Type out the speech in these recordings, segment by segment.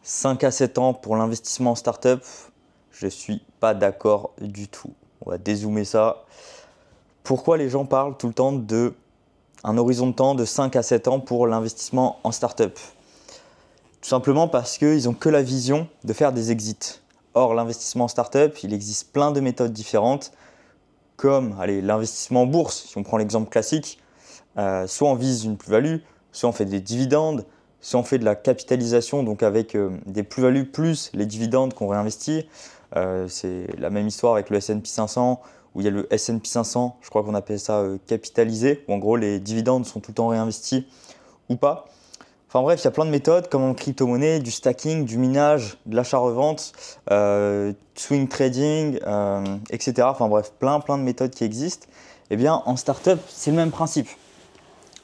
5 à 7 ans pour l'investissement en startup, je ne suis pas d'accord du tout. On va dézoomer ça. Pourquoi les gens parlent tout le temps d'un horizon de temps de 5 à 7 ans pour l'investissement en startup? Tout simplement parce qu'ils n'ont que la vision de faire des exits. Or, l'investissement en startup, il existe plein de méthodes différentes, comme l'investissement en bourse, si on prend l'exemple classique. Soit on vise une plus-value, soit on fait des dividendes, soit on fait de la capitalisation, donc avec des plus-values plus les dividendes qu'on réinvestit. C'est la même histoire avec le S&P 500, où il y a le S&P 500, je crois qu'on appelle ça capitalisé, où en gros les dividendes sont tout le temps réinvestis ou pas. Enfin bref, il y a plein de méthodes comme en crypto-monnaie, du stacking, du minage, de l'achat-revente, swing trading, etc. Enfin bref, plein de méthodes qui existent. Eh bien, en startup, c'est le même principe.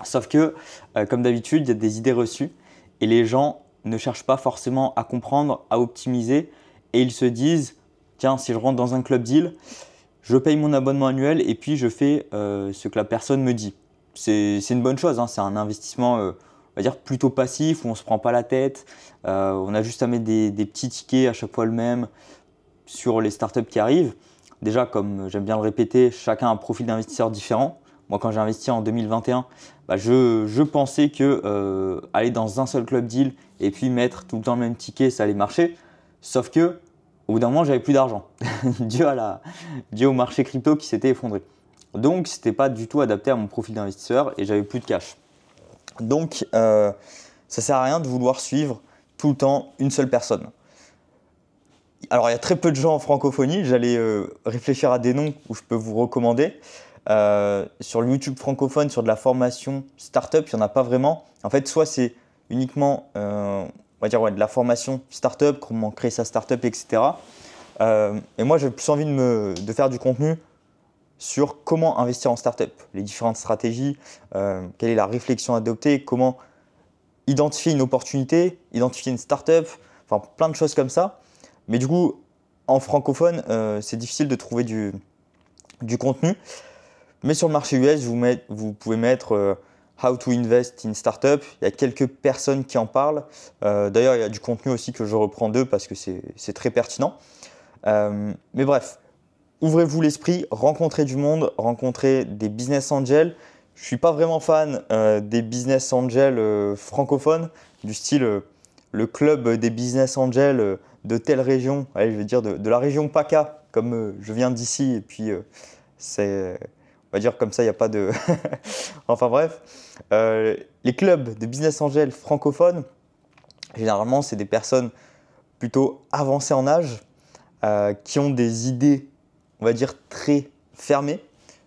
Sauf que, comme d'habitude, il y a des idées reçues et les gens ne cherchent pas forcément à comprendre, à optimiser et ils se disent, tiens, si je rentre dans un club deal, je paye mon abonnement annuel et puis je fais ce que la personne me dit. C'est une bonne chose, hein, c'est un investissement on va dire plutôt passif où on ne se prend pas la tête, on a juste à mettre des petits tickets à chaque fois le même sur les startups qui arrivent. Déjà, comme j'aime bien le répéter, chacun a un profil d'investisseur différent. Moi, quand j'ai investi en 2021, je pensais que aller dans un seul club deal et puis mettre tout le temps le même ticket, ça allait marcher. Sauf que, au bout d'un moment, j'avais plus d'argent, dû au marché crypto qui s'était effondré. Donc, ce n'était pas du tout adapté à mon profil d'investisseur et j'avais plus de cash. Donc, ça ne sert à rien de vouloir suivre tout le temps une seule personne. Alors, il y a très peu de gens en francophonie. J'allais réfléchir à des noms où je peux vous recommander. Sur le YouTube francophone, sur de la formation startup, il n'y en a pas vraiment. En fait, soit c'est uniquement on va dire, de la formation startup, comment créer sa startup, etc. Et moi, j'ai plus envie de faire du contenu sur comment investir en startup, les différentes stratégies, quelle est la réflexion à adopter, comment identifier une opportunité, identifier une startup, enfin plein de choses comme ça. Mais du coup, en francophone, c'est difficile de trouver du contenu. Mais sur le marché US, vous pouvez mettre How to invest in startup. Il y a quelques personnes qui en parlent. D'ailleurs, il y a du contenu aussi que je reprends d'eux parce que c'est très pertinent. Mais bref, ouvrez-vous l'esprit, rencontrez du monde, rencontrez des business angels. Je ne suis pas vraiment fan des business angels francophones, du style le club des business angels de telle région, allez, je vais dire de la région PACA, comme je viens d'ici, et puis on va dire comme ça, il n'y a pas de… Enfin bref, les clubs de business angels francophones, généralement, c'est des personnes plutôt avancées en âge, qui ont des idées, on va dire, très fermées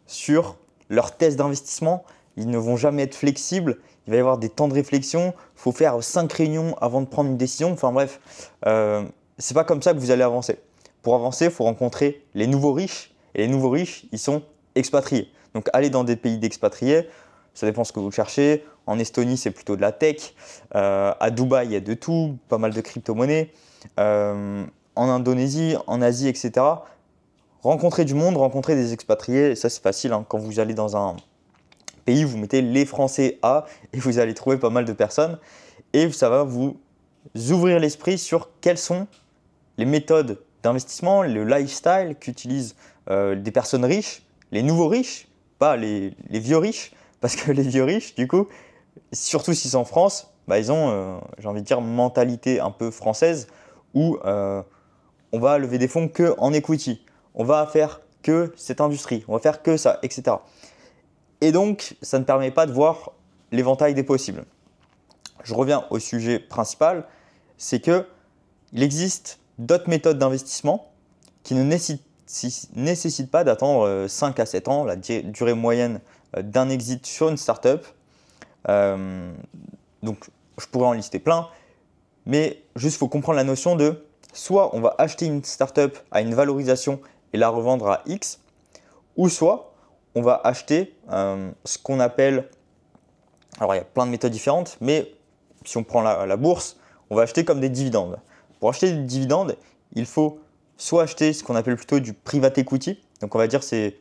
sur leur thèse d'investissement. Ils ne vont jamais être flexibles. Il va y avoir des temps de réflexion. Il faut faire 5 réunions avant de prendre une décision. Enfin bref, ce n'est pas comme ça que vous allez avancer. Pour avancer, il faut rencontrer les nouveaux riches. Et les nouveaux riches, ils sont expatriés. Donc allez dans des pays d'expatriés. Ça dépend ce que vous cherchez. En Estonie, c'est plutôt de la tech. À Dubaï, il y a de tout, pas mal de crypto-monnaies. En Indonésie, en Asie, etc. Rencontrer du monde, rencontrer des expatriés, ça c'est facile, hein. Quand vous allez dans un pays, vous mettez les Français à et vous allez trouver pas mal de personnes. Et ça va vous ouvrir l'esprit sur quelles sont les méthodes d'investissement, le lifestyle qu'utilisent des personnes riches, les nouveaux riches, pas les vieux riches, parce que les vieux riches, du coup, surtout s'ils sont en France, ils ont, j'ai envie de dire, mentalité un peu française où on va lever des fonds que en equity, on va faire que cette industrie, on va faire que ça, etc. Et donc, ça ne permet pas de voir l'éventail des possibles. Je reviens au sujet principal, c'est qu'il existe d'autres méthodes d'investissement qui ne nécessitent pas d'attendre 5 à 7 ans, la durée moyenne d'un exit sur une startup. Donc, je pourrais en lister plein, mais juste il faut comprendre la notion de soit on va acheter une startup à une valorisation et la revendre à X, ou soit on va acheter ce qu'on appelle, alors il y a plein de méthodes différentes, mais si on prend la bourse, on va acheter comme des dividendes. Pour acheter des dividendes, il faut soit acheter ce qu'on appelle plutôt du private equity, donc on va dire c'est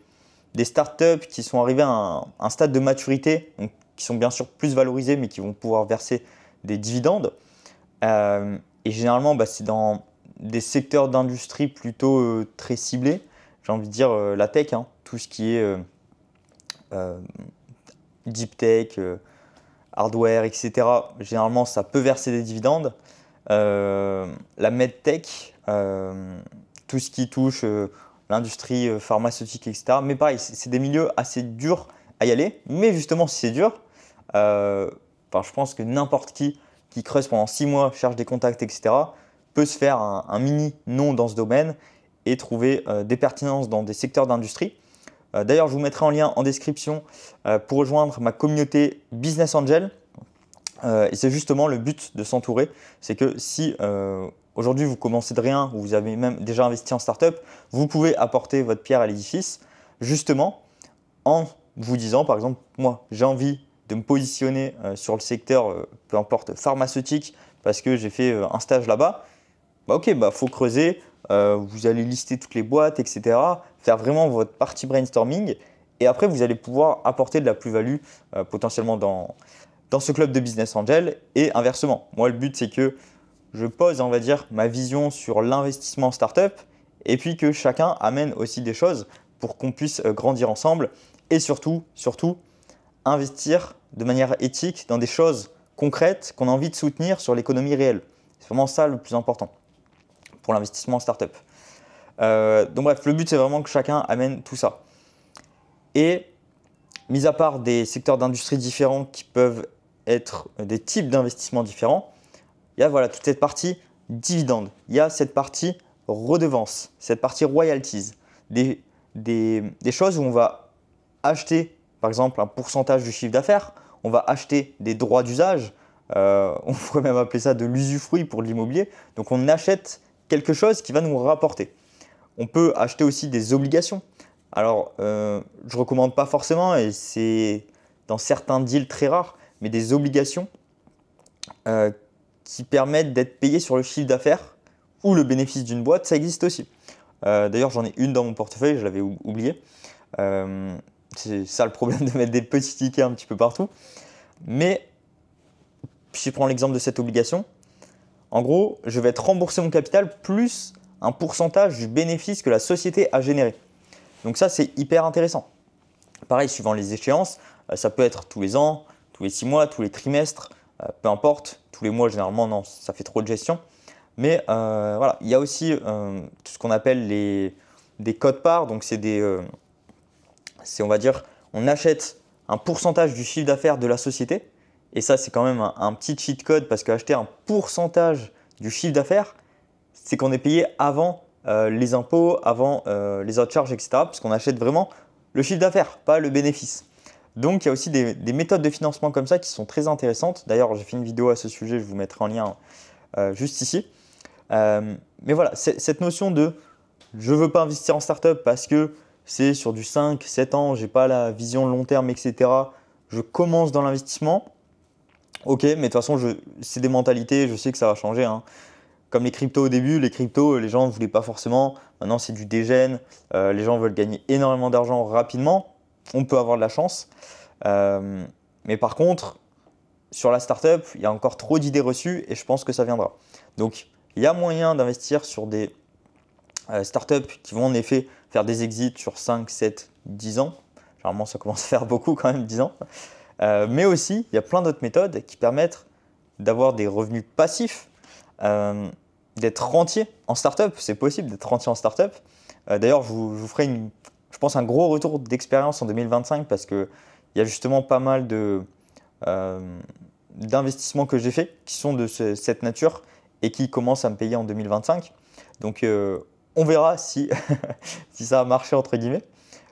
des startups qui sont arrivées à un stade de maturité, donc qui sont bien sûr plus valorisées mais qui vont pouvoir verser des dividendes. Et généralement, c'est dans des secteurs d'industrie plutôt très ciblés. J'ai envie de dire la tech, hein, tout ce qui est deep tech, hardware, etc. Généralement, ça peut verser des dividendes. La medtech, tout ce qui touche l'industrie pharmaceutique, etc. Mais pareil, c'est des milieux assez durs à y aller. Mais justement, si c'est dur, je pense que n'importe qui creuse pendant 6 mois, cherche des contacts, etc., peut se faire un mini nom dans ce domaine et trouver des pertinences dans des secteurs d'industrie. D'ailleurs, je vous mettrai en lien en description pour rejoindre ma communauté Business Angel. Et c'est justement le but de s'entourer. C'est que si aujourd'hui vous commencez de rien ou vous avez même déjà investi en startup, vous pouvez apporter votre pierre à l'édifice justement en vous disant, par exemple, moi j'ai envie de me positionner sur le secteur, peu importe, pharmaceutique, parce que j'ai fait un stage là-bas. Ok, faut creuser, vous allez lister toutes les boîtes, etc. Faire vraiment votre partie brainstorming et après vous allez pouvoir apporter de la plus-value potentiellement dans ce club de Business Angel et inversement. Moi, le but, c'est que je pose, on va dire, ma vision sur l'investissement en startup et puis que chacun amène aussi des choses pour qu'on puisse grandir ensemble et surtout, investir de manière éthique dans des choses concrètes qu'on a envie de soutenir sur l'économie réelle. C'est vraiment ça le plus important pour l'investissement en startup. Donc bref, le but, c'est vraiment que chacun amène tout ça. Et mis à part des secteurs d'industrie différents qui peuvent être des types d'investissements différents, il y a toute cette partie dividende, il y a cette partie redevance, cette partie royalties, des choses où on va acheter par exemple un pourcentage du chiffre d'affaires, on va acheter des droits d'usage, on pourrait même appeler ça de l'usufruit pour de l'immobilier, donc on achète quelque chose qui va nous rapporter. On peut acheter aussi des obligations. Alors, je ne recommande pas forcément et c'est dans certains deals très rares, mais des obligations qui permettent d'être payées sur le chiffre d'affaires ou le bénéfice d'une boîte, ça existe aussi. D'ailleurs, j'en ai une dans mon portefeuille, je l'avais oublié. C'est ça le problème de mettre des petits tickets un petit peu partout. Mais si je prends l'exemple de cette obligation, en gros, je vais être remboursé mon capital plus un pourcentage du bénéfice que la société a généré. Donc ça, c'est hyper intéressant. Pareil, suivant les échéances, ça peut être tous les ans, tous les 6 mois, tous les trimestres, peu importe. Tous les mois, généralement, non, ça fait trop de gestion. Mais il y a aussi tout ce qu'on appelle des quotes-parts. Donc, on va dire, on achète un pourcentage du chiffre d'affaires de la société. Et ça, c'est quand même un petit cheat code parce qu'acheter un pourcentage du chiffre d'affaires, c'est qu'on est payé avant les impôts, avant les autres charges, etc. Parce qu'on achète vraiment le chiffre d'affaires, pas le bénéfice. Donc, il y a aussi des méthodes de financement comme ça qui sont très intéressantes. D'ailleurs, j'ai fait une vidéo à ce sujet, je vous mettrai en lien juste ici. Mais voilà, cette notion de je ne veux pas investir en startup parce que c'est sur du 5-7 ans, je n'ai pas la vision long terme, etc. Je commence dans l'investissement. Ok, mais de toute façon, c'est des mentalités, je sais que ça va changer, hein. Comme les cryptos au début, les gens ne voulaient pas forcément. Maintenant, c'est du dégène. Les gens veulent gagner énormément d'argent rapidement. On peut avoir de la chance. Mais par contre, sur la startup, il y a encore trop d'idées reçues et je pense que ça viendra. Donc, il y a moyen d'investir sur des startups qui vont en effet faire des exits sur 5, 7, 10 ans. Généralement, ça commence à faire beaucoup quand même, 10 ans. Mais aussi, il y a plein d'autres méthodes qui permettent d'avoir des revenus passifs, d'être rentier en startup. C'est possible d'être rentier en startup. D'ailleurs, je vous ferai je pense un gros retour d'expérience en 2025 parce qu'il y a justement pas mal d'investissements que j'ai faits qui sont de cette nature et qui commencent à me payer en 2025. Donc, on verra si, si ça a marché entre guillemets.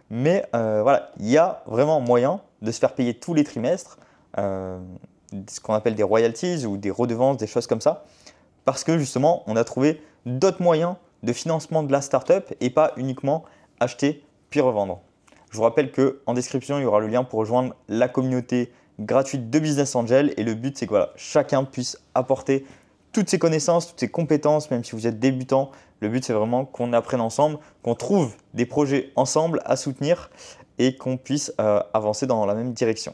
Mais voilà, il y a vraiment moyen de se faire payer tous les trimestres ce qu'on appelle des royalties ou des redevances, des choses comme ça. Parce que justement, on a trouvé d'autres moyens de financement de la startup et pas uniquement acheter puis revendre. Je vous rappelle qu'en description, il y aura le lien pour rejoindre la communauté gratuite de Business Angel. Et le but, c'est que voilà, chacun puisse apporter toutes ses connaissances, toutes ses compétences, même si vous êtes débutant. Le but, c'est vraiment qu'on apprenne ensemble, qu'on trouve des projets ensemble à soutenir et qu'on puisse avancer dans la même direction.